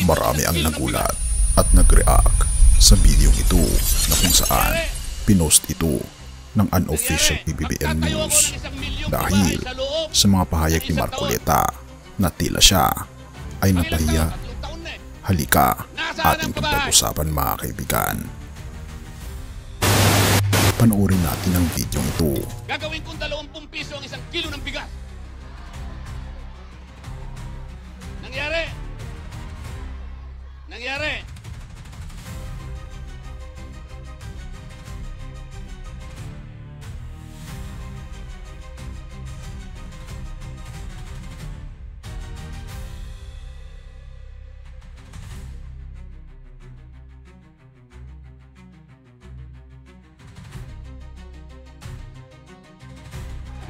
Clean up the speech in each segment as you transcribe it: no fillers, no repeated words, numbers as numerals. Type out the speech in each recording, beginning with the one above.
Marami ang nagulat at nag-react sa video ito na kung saan pinost ito ng unofficial PBBM News dahil sa mga pahayag ni Marcoleta na tila siya ay napahiya. Halika, ating pag-usapan mga kaibigan. Panoorin natin ang video ito. Gagawin kong 20 piso ang 1 kilo ng bigas. Nangyari.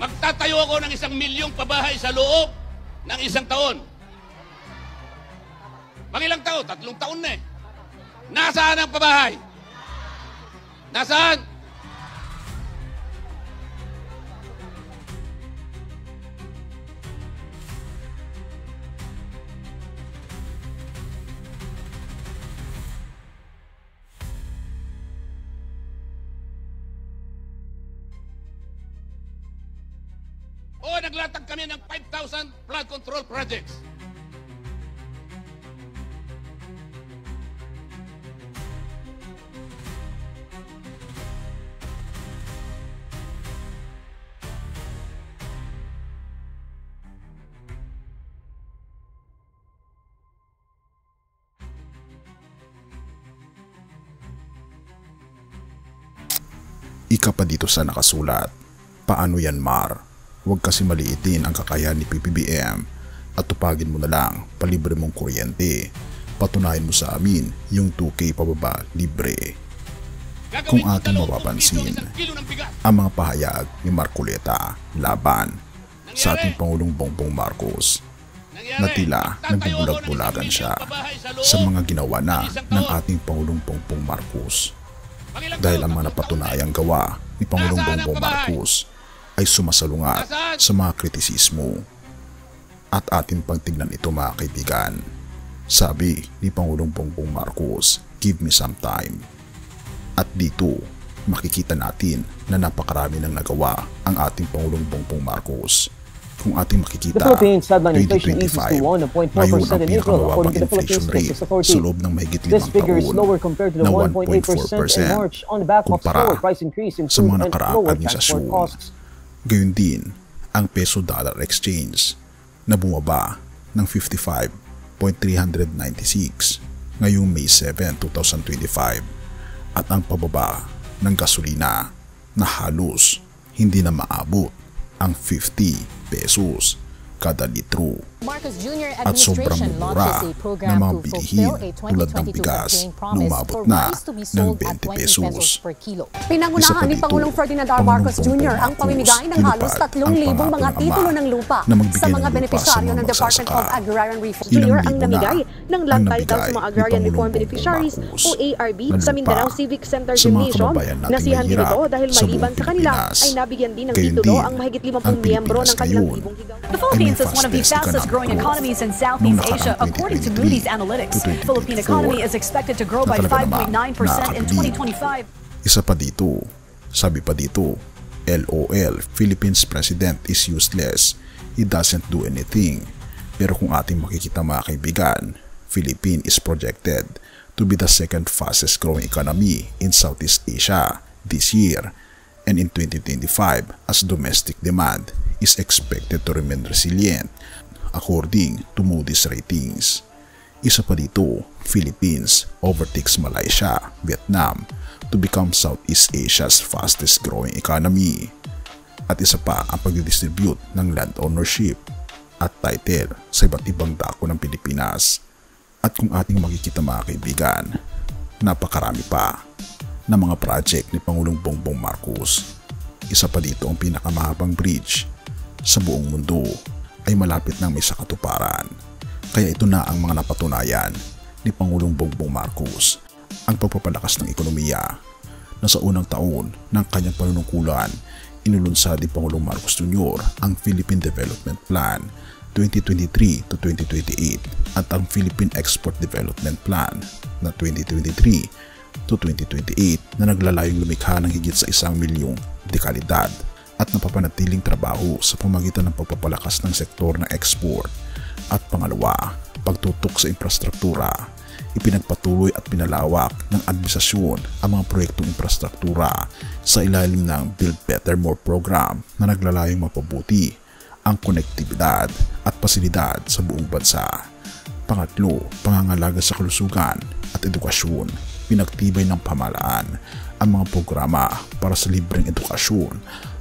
Magtatayo ako ng 1 milyong pabahay sa loob ng 1 taon. Ilang taon? 3 taon na eh. Nasaan ang pabahay? Nasaan? O naglatag kami ng 5,000 flood control projects. Ika pa dito sa nakasulat. Paano yan, Mar? Huwag kasi maliitin ang kakayahan ni PBBM at tupagin mo na lang palibre mong kuryente. Patunayan mo sa amin yung 2K pababa libre. Kung ating mapapansin, ang mga pahayag ni Marcoleta laban sa ating Pangulong Bongbong Marcos na tila nagbubulag-bulagan siya sa mga ginawa na ng ating Pangulong Bongbong Marcos. Dahil ang mga napatunayang gawa ni Pangulong Bongbong Marcos ay sumasalungat sa mga kritisismo. At atin pang tignan ito mga kaibigan. Sabi ni Pangulong Bongbong Marcos, "Give me some time." At dito makikita natin na napakarami ng nagawa ang ating Pangulong Bongbong Marcos. Kung ating makikita, 2025, ngayon ang pinakamababang inflation rate sa loob ng mahigit 5 taon na 1.4% kumpara sa mga nakaraang administrasyon. Gayon din ang peso-dollar exchange na bumaba ng 55.396 ngayong May 7, 2025 at ang pababa ng gasolina na halos hindi na maabot ang 50 pesos kada litro. At sobrang mura ng mga bilihin tulad ng bigas na umabot na ng 20 pesos. Pinangunahan ni Pangulong Ferdinand R. Marcos Jr. ang pamimigay ng halos 3,000 mga titulo ng lupa sa mga benepisyaryo ng Department of Agrarian Reform. Jr. ang namigay ng land title sa mga Agrarian Reform Beneficiaries o ARB sa Mindanao Civic Center Gymnasium. Nasihan din ito dahil maliban sa kanila ay nabigyan din ng titulo ang mahigit 50 miyembro ng kanilang tribong higaw. The Philippines is one of the fastest growing economies in Southeast Asia, according to Moody's Analytics. The Philippine economy is expected to grow by 5.9% in 2025. Isa pa dito, sabi pa dito, LOL, Philippines President is useless. He doesn't do anything. Pero kung ating makikita mga kaibigan, Philippines is projected to be the second fastest growing economy in Southeast Asia this year and in 2025 as domestic demand is expected to remain resilient according to Moody's ratings. Isa pa dito, Philippines overtakes Malaysia, Vietnam to become Southeast Asia's fastest growing economy. At isa pa ang pagdidistribute ng land ownership at title sa iba't ibang dako ng Pilipinas. At kung ating makikita mga kaibigan, napakarami pa na mga project ni Pangulong Bongbong Marcos. Isa pa dito ang pinakamahabang bridge sa buong mundo ay malapit nang may sakatuparan. Kaya ito na ang mga napatunayan ni Pangulong Bongbong Marcos, ang pagpapalakas ng ekonomiya na sa unang taon ng kanyang panunungkulan inulunsad ni Pangulong Marcos Jr. ang Philippine Development Plan 2023 to 2028 at ang Philippine Export Development Plan na 2023 to 2028 na naglalayong lumikha ng higit sa 1 milyong dekalidad at napapanatiling trabaho sa pamagitan ng pagpapalakas ng sektor ng export. At pangalawa, pagtutok sa infrastruktura. Ipinagpatuloy at pinalawak ng administrasyon ang mga proyektong infrastruktura sa ilalim ng Build Better More program na naglalayong mapabuti ang konektibidad at pasilidad sa buong bansa. Pangatlo, pangangalaga sa kalusugan at edukasyon. Pinagtibay ng pamahalaan ang mga programa para sa libreng edukasyon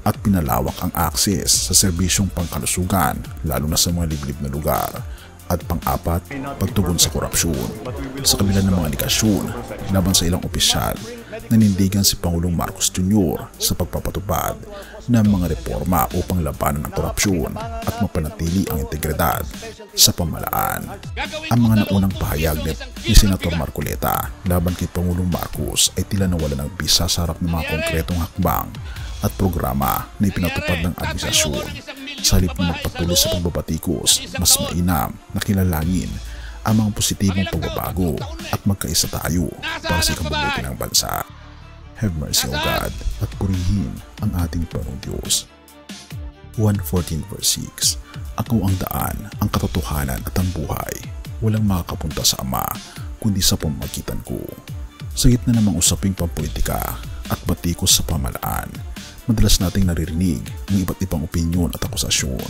at pinalawak ang access sa serbisyong pangkalusugan lalo na sa mga liblib na lugar. At pang-apat, pagtugon sa korupsyon. Sa kabila ng mga aligasyon laban sa ilang opisyal, nanindigan si Pangulong Marcos Jr. sa pagpapatupad ng mga reforma upang labanan ang korupsyon at mapanatili ang integridad sa pamahalaan. Ang mga naunang pahayag ni Senator Marcoleta laban kay Pangulong Marcos ay tila nawala ng bisa sa harap ng mga konkretong hakbang at programa na ipinatupad ng administrasyon. Sa halip na magpatuloy sa pagbabatikos, mas mainam na kilalangin ang mga positibong pagbabago at magkaisa tayo para sa ikabubuti ng bansa. Have mercy, O God, at purihin ang ating Panginoong Diyos. 1:14 verse 6. Ako ang daan, ang katotohanan at ang buhay. Walang makakapunta sa Ama, kundi sa pamamagitan ko. Sa gitna ng mga usaping pampolitika at batikos sa pamahalaan, madalas nating naririnig ng iba't ibang opinyon at akusasyon.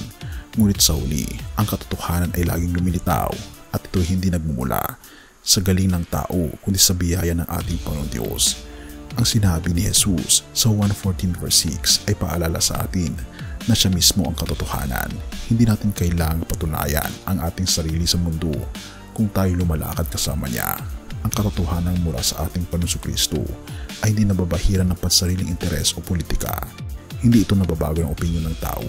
Ngunit sa huli, ang katotohanan ay laging lumilitaw at ito hindi nagmumula sa galing ng tao kundi sa biyaya ng ating Panginoong Diyos. Ang sinabi ni Jesus sa 1:14 verse 6 ay paalala sa atin na siya mismo ang katotohanan. Hindi natin kailangang patunayan ang ating sarili sa mundo kung tayo lumalakad kasama niya. Ang katotohanan mula sa ating Panginoong Kristo ay hindi nababahiran ng pansariling interes o politika. Hindi ito nababago ng opinyon ng tao.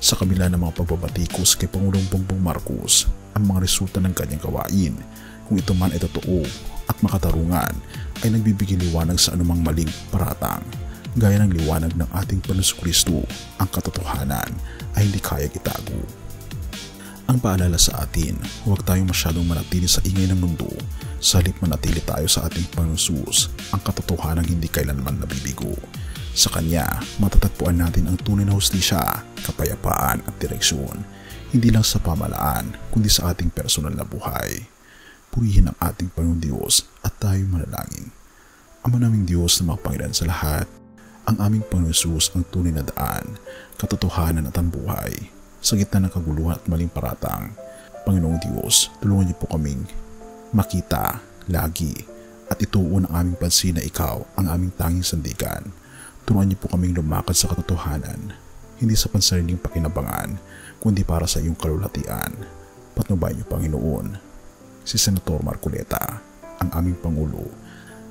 Sa kabila ng mga pagbabatikos kay Pangulong Bongbong Marcos, ang mga resulta ng kanyang gawain, kung ito man ay totoo at makatarungan, ay nagbibigay liwanag sa anumang maling paratang. Gaya ng liwanag ng ating Panginoong Kristo, ang katotohanan ay hindi kayang itago. Ang paalala sa atin, huwag tayong masyadong manatili sa ingay ng mundo. Sa halip manatili tayo sa ating Panginoong Jesus, ang katotohanan hindi kailanman nabibigo. Sa Kanya, matatagpuan natin ang tunay na hustisya, kapayapaan at direksyon, hindi lang sa pamahalaan, kundi sa ating personal na buhay. Purihin ang ating Panginoong Diyos at tayo manalangin. Ama naming Diyos na makapangyarihan sa lahat, ang aming Panginoong Jesus ang tunay na daan, katotohanan at ang buhay. Sa gitna ng kaguluhan at maling paratang, Panginoong Diyos, tulungan niyo po kaming makita, lagi, at ituon ang aming pansin na Ikaw ang aming tanging sandigan. Turuan niyo po kaming lumakad sa katotohanan, hindi sa pansariling pakinabangan, kundi para sa iyong kalulatian. Patnubayan niyo, Panginoon, si Senator Marcoleta, ang aming Pangulo,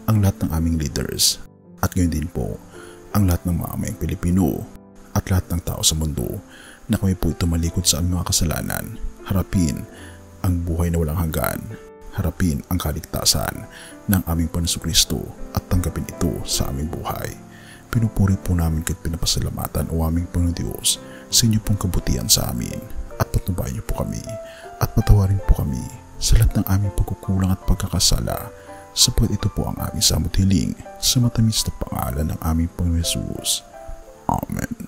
ang lahat ng aming leaders, at ngayon din po, ang lahat ng mamamayang Pilipino, at lahat ng tao sa mundo, na kami po tumalikod sa aming mga kasalanan, harapin ang buhay na walang hanggan, harapin ang kaligtasan ng aming Panginoong Kristo at tanggapin ito sa aming buhay. Pinupuri po namin at pinapasalamatan o aming Panginoong Diyos sa inyo pong kabutihan sa amin at patnubayan niyo po kami at patawarin po kami sa lahat ng aming pagkukulang at pagkakasala sapagkat ito po ang aming samot hiling sa matamis na pangalan ng aming Panginoong Jesus. Amen.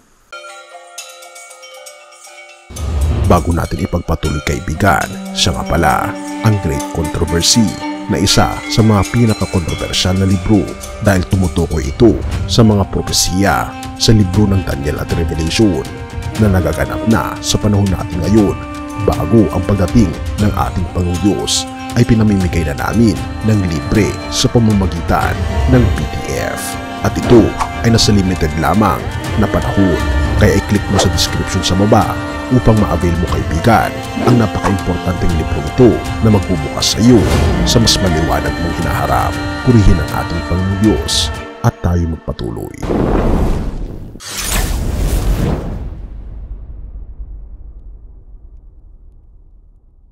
Bago natin ipagpatuloy kaibigan, siya nga pala ang Great Controversy na isa sa mga pinaka-kontrobersyal na libro dahil tumutukoy ito sa mga propesiya sa libro ng Daniel at Revelation na nagaganap na sa panahon natin ngayon bago ang pagdating ng ating Panginoong Diyos ay pinamimigay na namin ng libre sa pamamagitan ng PDF. At ito ay nasa limited lamang na panahon kaya i-click mo sa description sa baba upang ma-avail mo kaibigan ang napaka-importanteng libro ito na magbubukas sa iyo sa mas maliwanag mong hinaharap. Purihin ang ating Panginoong Diyos at tayo magpatuloy.